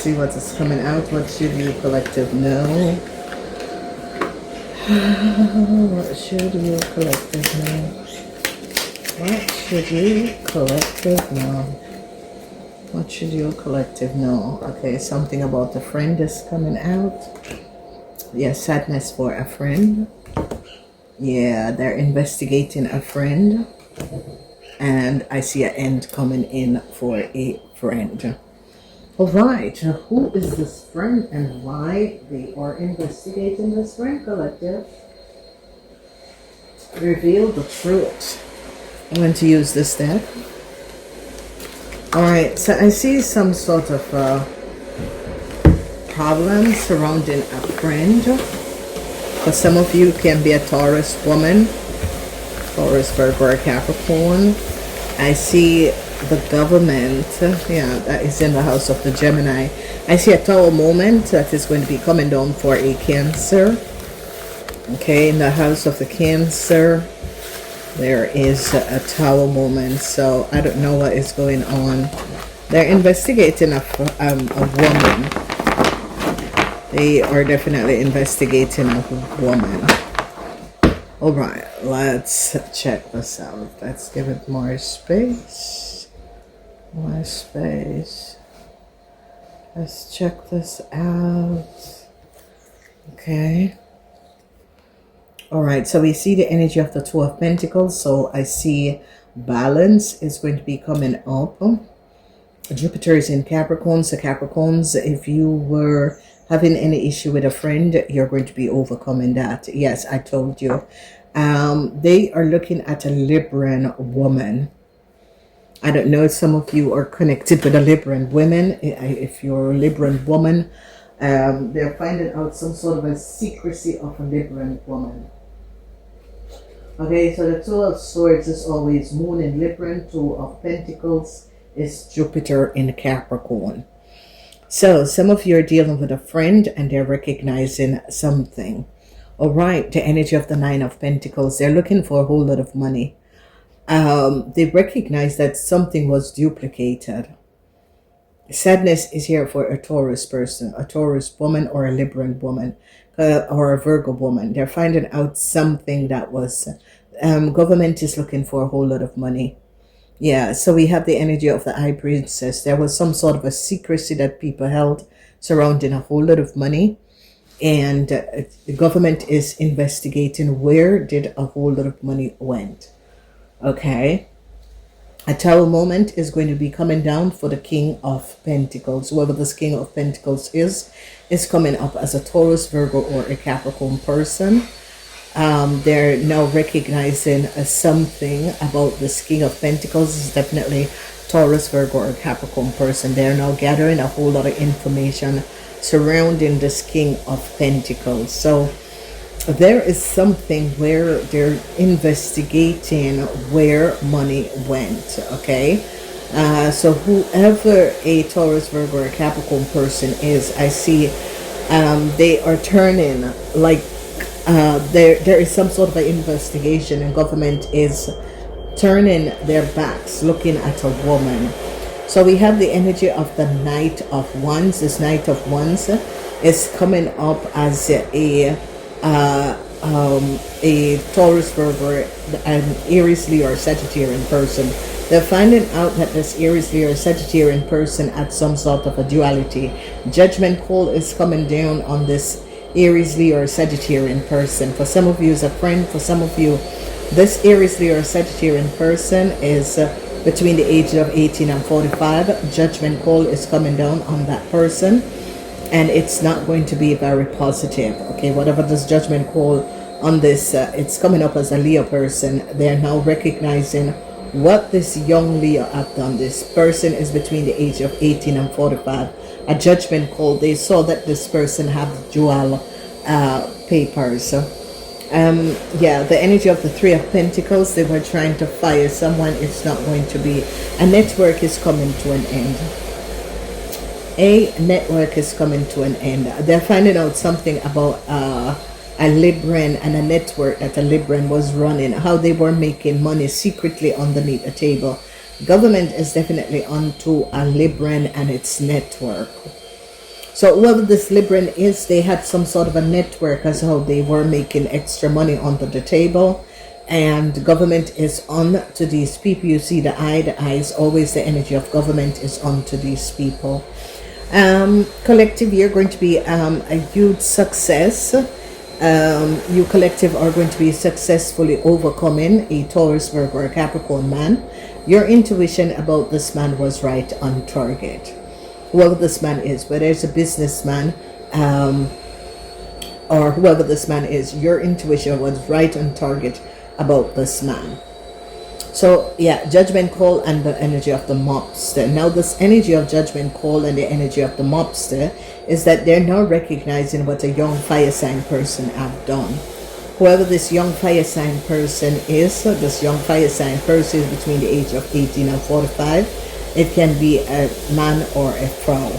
see what is coming out. What should you collective know? What should you collective know? What should you collective know? What should you collective know? Okay, something about a friend is coming out. Yeah, sadness for a friend. Yeah, they're investigating a friend. And I see an end coming in for a friend. All right, who is this friend and why they are investigating this friend, collective? Reveal the truth. I'm going to use this deck. All right, so I see some sort of problem surrounding a friend. For some of you, can be a Taurus woman, Taurus, Virgo, or Capricorn. I see the government, yeah, that is in the house of the Gemini. I see a tower moment that is going to be coming down for a Cancer. Okay, in the house of the Cancer, there is a tower moment. So I don't know what is going on. They're investigating a woman. They are definitely investigating a woman. All right, let's check this out. Let's give it more space. More space. Let's check this out. Okay. All right, so we see the energy of the Two of Pentacles. So I see balance is going to be coming up. Jupiter is in Capricorn. So Capricorns, if you were having any issue with a friend, you're going to be overcoming that. Yes, I told you. They are looking at a Libran woman. I don't know if some of you are connected with a Libran woman. If you're a Libran woman, they're finding out some sort of a secrecy of a Libran woman. Okay, so the Two of Swords is always Moon in Libran. Two of Pentacles is Jupiter in Capricorn. So some of you are dealing with a friend and they're recognizing something. All right, the energy of the Nine of Pentacles, they're looking for a whole lot of money. They recognize that something was duplicated. Sadness is here for a Taurus person, a Taurus woman, or a Libran woman, or a Virgo woman. They're finding out something that was, government is looking for a whole lot of money. Yeah, so we have the energy of the High Priestess. There was some sort of a secrecy that people held surrounding a whole lot of money. And the government is investigating where did a whole lot of money went. Okay. A tower moment is going to be coming down for the King of Pentacles. Whoever this King of Pentacles is coming up as a Taurus, Virgo, or a Capricorn person. They're now recognizing something about this King of Pentacles. Is definitely Taurus, Virgo, or Capricorn person. They're now gathering a whole lot of information surrounding this King of Pentacles. So there is something where they're investigating where money went. Okay, so whoever a Taurus, Virgo, or Capricorn person is, I see they are turning like there is some sort of an investigation, and government is turning their backs looking at a woman. So we have the energy of the Knight of Wands. This Knight of Wands is coming up as a Taurus, Virgo, an Aries, Leo, or Sagittarian person. They're finding out that this Aries, Leo, or Sagittarian person had some sort of a duality. Judgment call is coming down on this Aries, Leo, or Sagittarian person. For some of you is a friend. For some of you, this Aries, Leo, or Sagittarian person is between the ages of 18 and 45. Judgment call is coming down on that person, and it's not going to be very positive. Okay, whatever this judgment call on this, it's coming up as a Leo person. They're now recognizing what this young Leo have done. This person is between the age of 18 and 45. A judgment call. They saw that this person have dual papers. Yeah, the energy of the Three of Pentacles, they were trying to fire someone. It's not going to be. A network is coming to an end. A network is coming to an end. They're finding out something about a Libran and a network that a Libran was running, how they were making money secretly underneath the table. Government is definitely onto a Libran and its network. So whoever this Libran is, they had some sort of a network as how they were making extra money under the table, and government is on to these people. You see the eye, is always the energy of government is on to these people. Collective, you're going to be a huge success. You collective are going to be successfully overcoming a Taurus, Virgo, or Capricorn man. Your intuition about this man was right on target. Whoever this man is, whether it's a businessman or whoever this man is, your intuition was right on target about this man. So yeah, judgment call and the energy of the mobster. Now this energy of judgment call and the energy of the mobster is that they're now recognizing what a young fire sign person have done. Whoever this young fire sign person is, this young fire sign person is between the age of 18 and 45. It can be a man or a frau.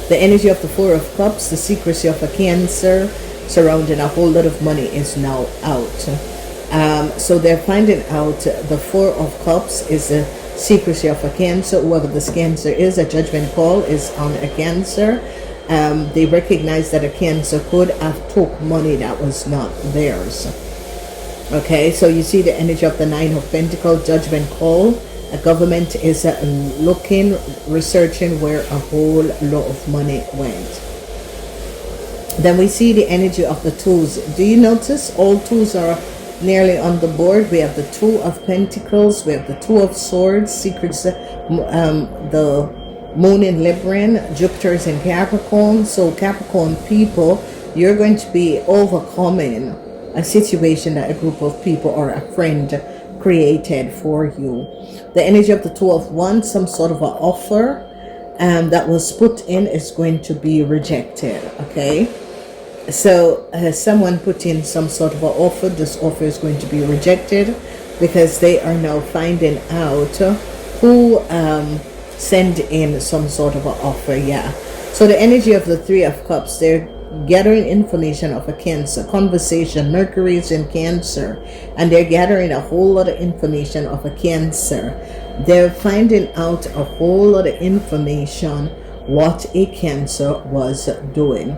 The energy of the Four of Cups, the secrecy of a Cancer surrounding a whole lot of money is now out. So they're finding out the Four of Cups is the secrecy of a Cancer. Whoever this Cancer is, a judgment call is on a Cancer. They recognize that a Cancer could have took money that was not theirs. Okay, so you see the energy of the Nine of Pentacles, judgment call. A government is looking, researching where a whole lot of money went. Then we see the energy of the twos. Do you notice all twos are nearly on the board? We have the Two of Pentacles, we have the Two of Swords, secrets, the Moon in Libran, Jupiter's in Capricorn. So Capricorn people, you're going to be overcoming a situation that a group of people or a friend created for you. The energy of the Two of Wands, some sort of an offer that was put in is going to be rejected. Okay, so someone put in some sort of an offer. This offer is going to be rejected because they are now finding out who sent in some sort of an offer. Yeah, so the energy of the Three of Cups, they're gathering information of a Cancer conversation. Mercury is in Cancer, and they're gathering a whole lot of information of a Cancer. They're finding out a whole lot of information what a Cancer was doing.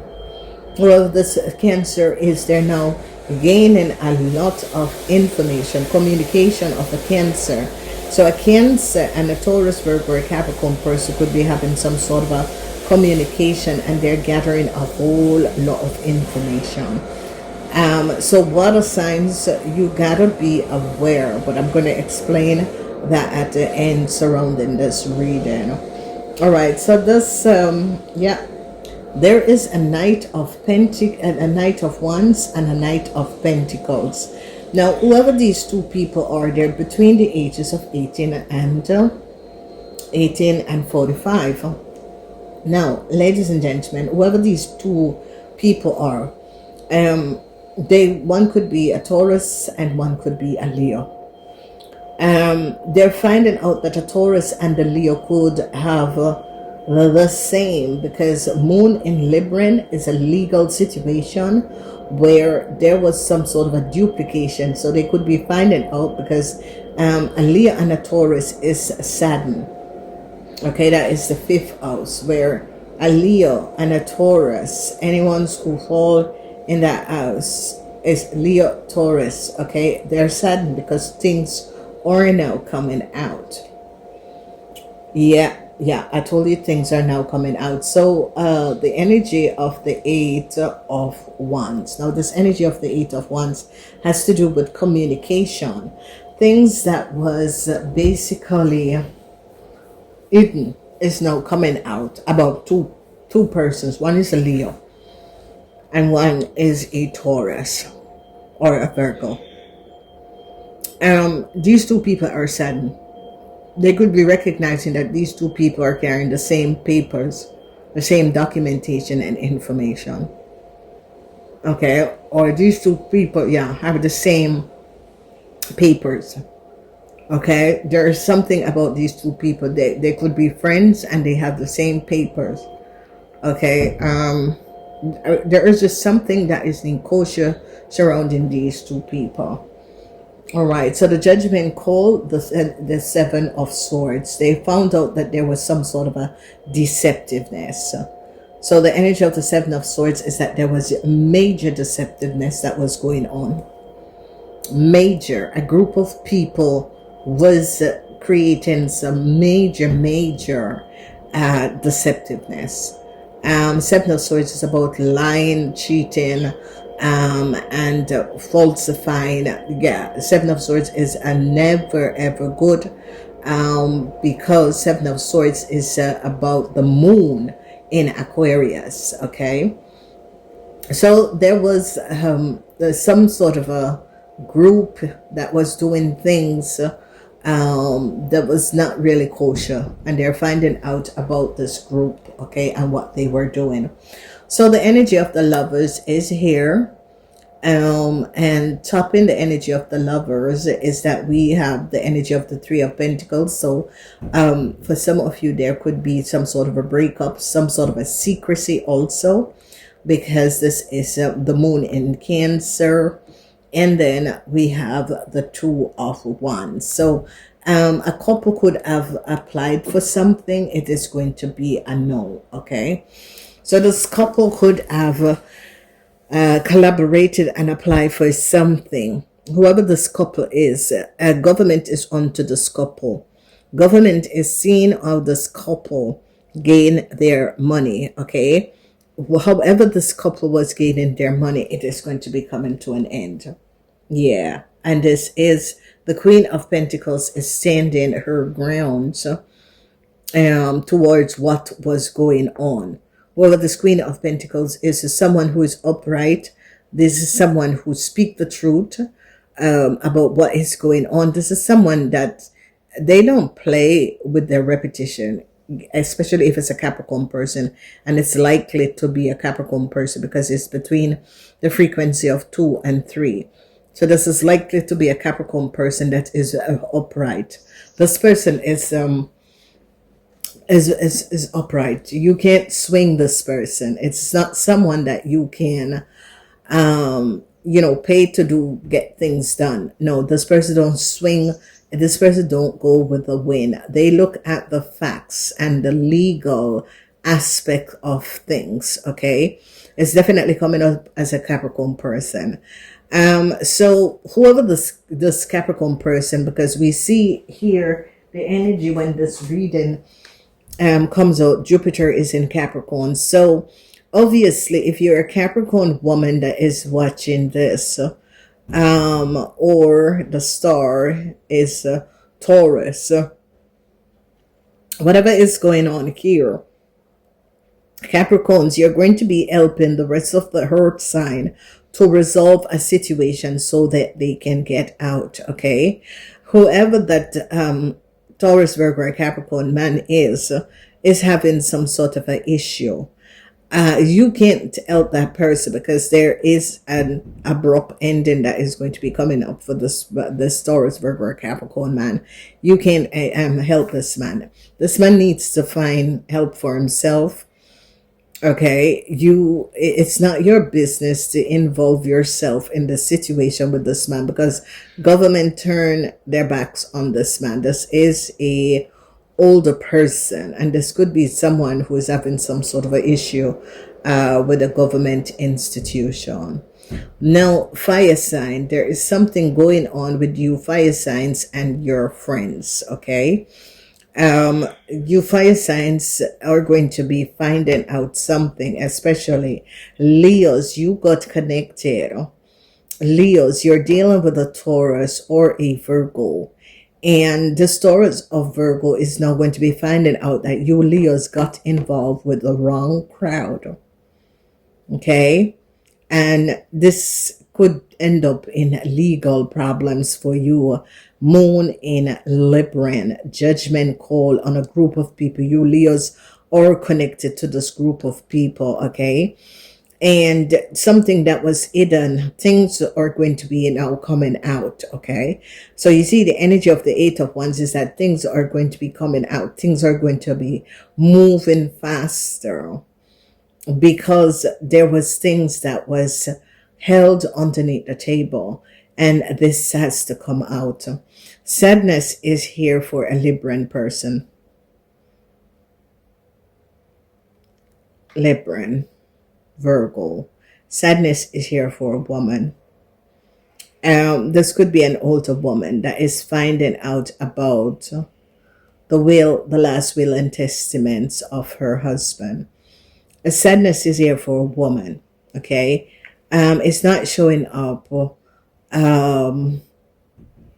Well, this Cancer is, they're now gaining a lot of information, communication of a Cancer. So a Cancer and a Taurus, Virgo, or a Capricorn person could be having some sort of a communication, and they're gathering a whole lot of information. So water signs, you gotta be aware, but I'm going to explain that at the end surrounding this reading. All right, so this yeah, there is a Knight of a Knight of Wands and a Knight of Pentacles. Now whoever these two people are, they're between the ages of 18 and 45. Now, ladies and gentlemen, whoever these two people are, one could be a Taurus and one could be a Leo. They're finding out that a Taurus and a Leo could have the same, because Moon in Libran is a legal situation where there was some sort of a duplication. So they could be finding out because a Leo and a Taurus is Saturn. Okay, that is the 5th house, where a Leo and a Taurus, anyone who fall in that house is Leo, Taurus. Okay, they're saddened because things are now coming out. Yeah, I told you things are now coming out. So the energy of the Eight of Wands. Now this energy of the Eight of Wands has to do with communication. Things that was basically hidden is now coming out about two persons. One is a Leo and one is a Taurus or a Virgo. These two people are saddened. They could be recognizing that these two people are carrying the same papers, the same documentation and information. Okay, or these two people, yeah, have the same papers. Okay, there is something about these two people. They could be friends and they have the same papers. Okay, there is just something that is in kosher surrounding these two people. All right, so the judgment call, the Seven of Swords. They found out that there was some sort of a deceptiveness. So the energy of the Seven of Swords is that there was major deceptiveness that was going on. Major. A group of people was creating some major deceptiveness. Seven of Swords is about lying, cheating, and falsifying. Yeah, Seven of Swords is a never ever good, because Seven of Swords is about the moon in Aquarius. Okay, so there was some sort of a group that was doing things that was not really kosher, and they're finding out about this group, okay, and what they were doing. So the energy of the Lovers is here, and topping the energy of the Lovers is that we have the energy of the Three of Pentacles. So for some of you, there could be some sort of a breakup, some sort of a secrecy also, because this is the moon in Cancer. And then we have the Two of Wands. So a couple could have applied for something. It is going to be a no. Okay, so this couple could have collaborated and applied for something. Whoever this couple is, government is onto this couple. Government is seeing how this couple gain their money. Okay, however this couple was gaining their money, it is going to be coming to an end. Yeah, and this is the Queen of Pentacles is standing her ground towards what was going on. Well, this Queen of Pentacles is someone who is upright. This is someone who speaks the truth about what is going on. This is someone that they don't play with their reputation, especially if it's a Capricorn person, and it's likely to be a Capricorn person because it's between the frequency of 2 and 3. So this is likely to be a Capricorn person that is upright. This person is upright. You can't swing this person. It's not someone that you can pay to get things done. No, this person don't swing. This person don't go with the wind. They look at the facts and the legal aspect of things. Okay, it's definitely coming up as a Capricorn person. So whoever this Capricorn person, because we see here the energy when this reading comes out, Jupiter is in Capricorn. So obviously, if you're a Capricorn woman that is watching this, or the star is Taurus, whatever is going on here, Capricorns, you're going to be helping the rest of the earth sign to resolve a situation so that they can get out. Okay, whoever that Taurus, Virgo, or Capricorn man is having some sort of an issue. You can't help that person because there is an abrupt ending that is going to be coming up for this Taurus, Virgo, or Capricorn man. You can't help this man. This man needs to find help for himself. Okay, it's not your business to involve yourself in the situation with this man, because government turn their backs on this man. This is a older person, and this could be someone who is having some sort of an issue with a government institution. Now, fire sign, there is something going on with you fire signs and your friends. Okay, you fire signs are going to be finding out something, especially Leos. You got connected. Leos, you're dealing with a Taurus or a Virgo, and this Taurus of Virgo is now going to be finding out that you Leos got involved with the wrong crowd. Okay, and this could end up in legal problems for you. Moon in Libra, judgment call on a group of people. You Leos are connected to this group of people. Okay, and something that was hidden, things are going to be now coming out. Okay, so you see the energy of the Eight of Wands is that things are going to be coming out. Things are going to be moving faster, because there was things that was held underneath the table, and this has to come out. Sadness is here for a Libran person. Libra, Virgo. Sadness is here for a woman. This could be an older woman that is finding out about the last will and testaments of her husband. A sadness is here for a woman. Okay, it's not showing up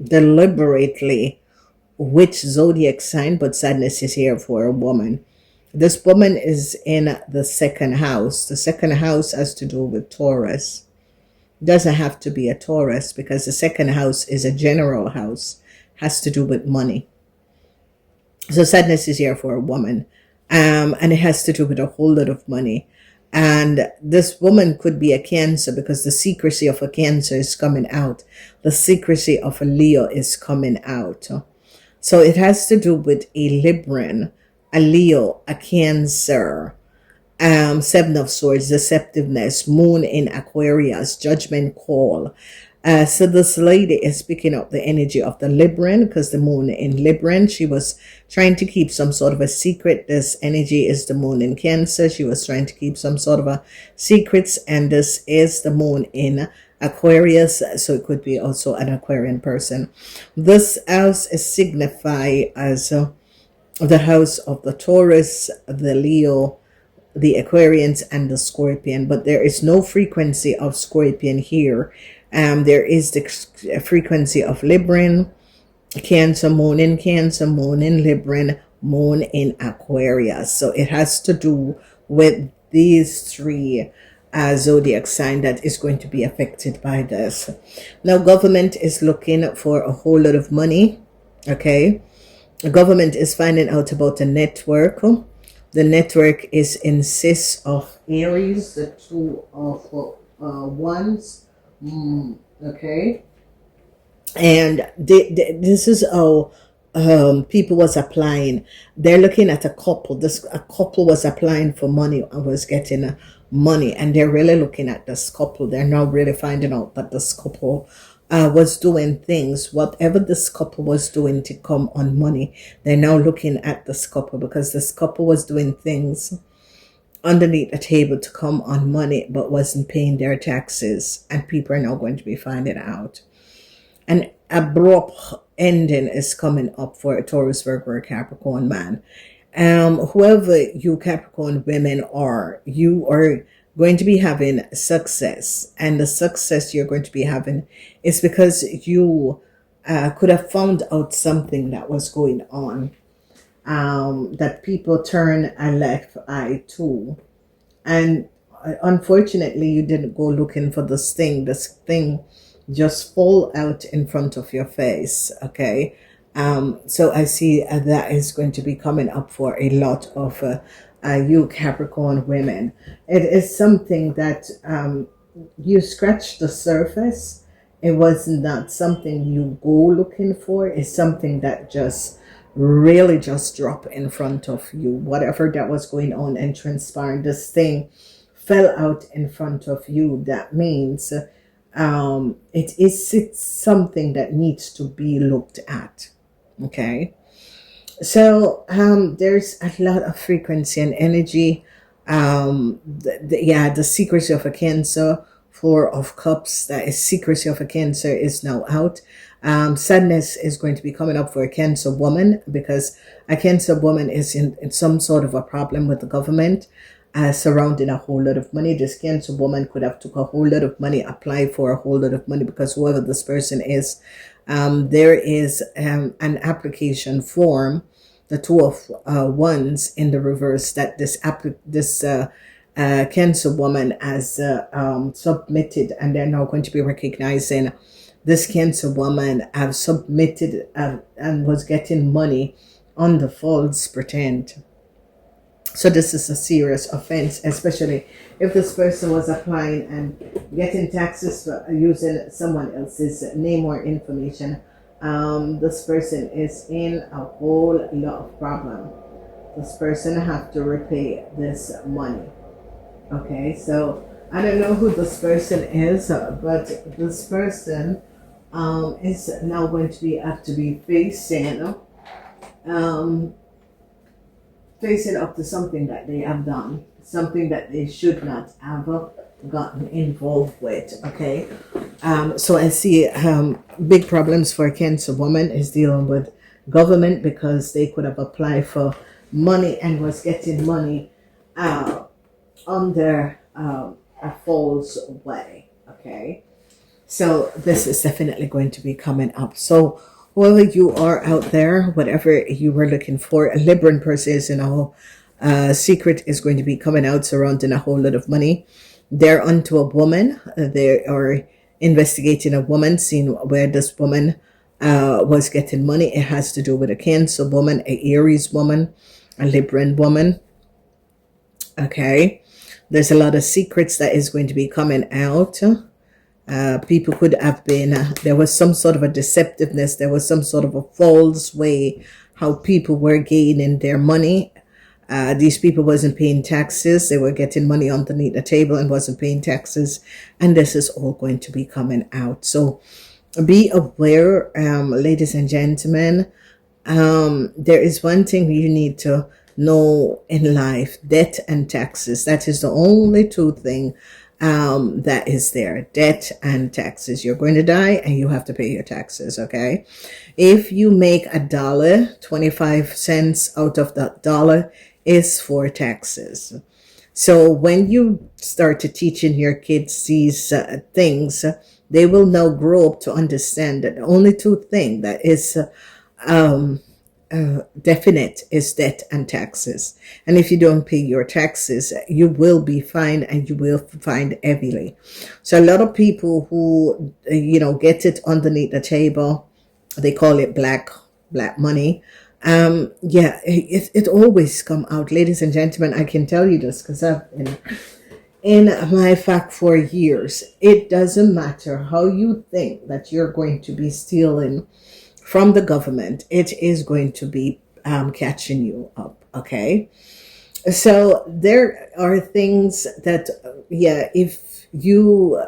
deliberately which zodiac sign, but sadness is here for a woman. This woman is in the second house. The second house has to do with Taurus. Doesn't have to be a Taurus, because the second house is a general house, has to do with money. So sadness is here for a woman, and it has to do with a whole lot of money. And this woman could be a Cancer, because the secrecy of a Cancer is coming out. The secrecy of a Leo is coming out. So it has to do with a Libran, a Leo, a Cancer. Seven of Swords, deceptiveness, moon in Aquarius, judgment call. So this lady is picking up the energy of the Libran, because the moon in Libran, she was trying to keep some sort of a secret. This energy is the moon in Cancer. She was trying to keep some sort of a secrets, and this is the moon in Aquarius, so it could be also an Aquarian person. This house is signified as the house of the Taurus, the Leo, the Aquarians, and the Scorpion, but there is no frequency of Scorpion here. There is the frequency of Libran, Cancer, moon in Cancer, moon in Libran, moon in Aquarius. So it has to do with these three zodiac sign that is going to be affected by this. Now, government is looking for a whole lot of money. Okay, the government is finding out about a network. The network is in Sis of Aries, the two of wands. Okay, and this is how people was applying. They're looking at a couple. A couple was applying for money and was getting money, and they're really looking at this couple. They're now really finding out that this couple was doing things, whatever this couple was doing to come on money. They're now looking at this couple, because this couple was doing things underneath the table to come on money, but wasn't paying their taxes, and people are now going to be finding out. An abrupt ending is coming up for a Taurus, Virgo, or Capricorn man. Whoever you Capricorn women are, you are going to be having success, and the success you're going to be having is because you could have found out something that was going on, that people turn a left eye to, and unfortunately you didn't go looking for this thing just fall out in front of your face. Okay, so I see that is going to be coming up for a lot of you Capricorn women. It is something that you scratch the surface. It was not something you go looking for. It's something that just really just drop in front of you. Whatever that was going on and transpired, this thing fell out in front of you. That means it's something that needs to be looked at. Okay, so there's a lot of frequency and energy. The secrecy of a Cancer, Four of Cups, that is secrecy of a Cancer, is now out. Sadness is going to be coming up for a Cancer woman, because a Cancer woman is in some sort of a problem with the government surrounding a whole lot of money. This Cancer woman could have took a whole lot of money, apply for a whole lot of money, because whoever this person is, there is an application form, the two of wands in the reverse, that this Cancer woman has submitted, and they're now going to be recognizing this Cancer woman have submitted and was getting money on the false pretend. So this is a serious offense, especially if this person was applying and getting taxes for using someone else's name or information. This person is in a whole lot of problem. This person have to repay this money. Okay, so I don't know who this person is, but this person is now going to have to be facing up to something that they have done. something that they should not have gotten involved with. Okay, so I see big problems for a Cancer woman is dealing with government, because they could have applied for money and was getting money under a false way. Okay, so this is definitely going to be coming up. So whoever you are out there, whatever you were looking for, a Libran person is in a whole secret is going to be coming out surrounding a whole lot of money. They're onto a woman. They are investigating a woman, seeing where this woman was getting money. It has to do with a Cancer woman, a Aries woman, a Libran woman. Okay, there's a lot of secrets that is going to be coming out. People could have been, there was some sort of a deceptiveness, there was some sort of a false way how people were gaining their money. These people wasn't paying taxes. They were getting money underneath the table and wasn't paying taxes. And this is all going to be coming out. So be aware, ladies and gentlemen. There is one thing you need to know in life: debt and taxes. That is the only two things that is there. Debt and taxes. You're going to die and you have to pay your taxes. Okay, if you make $1, 25 cents out of that dollar is for taxes. So when you start to teaching your kids these things, they will now grow up to understand that the only two things that is definite is debt and taxes. And if you don't pay your taxes, you will be fined, and you will find heavily. So a lot of people who get it underneath the table, they call it black money. Yeah, it always come out, ladies and gentlemen. I can tell you this because I've been in my fact for years. It doesn't matter how you think that you're going to be stealing from the government, it is going to be catching you up. Okay, so there are things that if you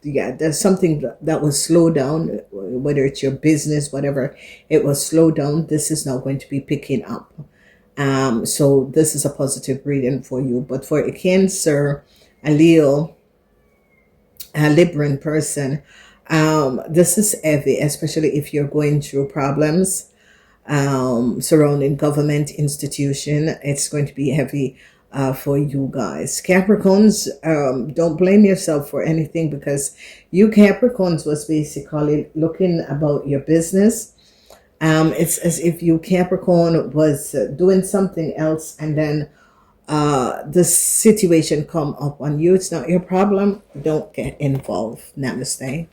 there's something that was slowed down, whether it's your business, whatever, it was slowed down. This is now going to be picking up. So this is a positive reading for you. But for a Cancer, a Leo, a Libran person, this is heavy, especially if you're going through problems surrounding government institution. It's going to be heavy for you guys. Capricorns, don't blame yourself for anything, because you Capricorns was basically looking about your business. It's as if you Capricorn was doing something else, and then the situation come up on you. It's not your problem. Don't get involved. Namaste.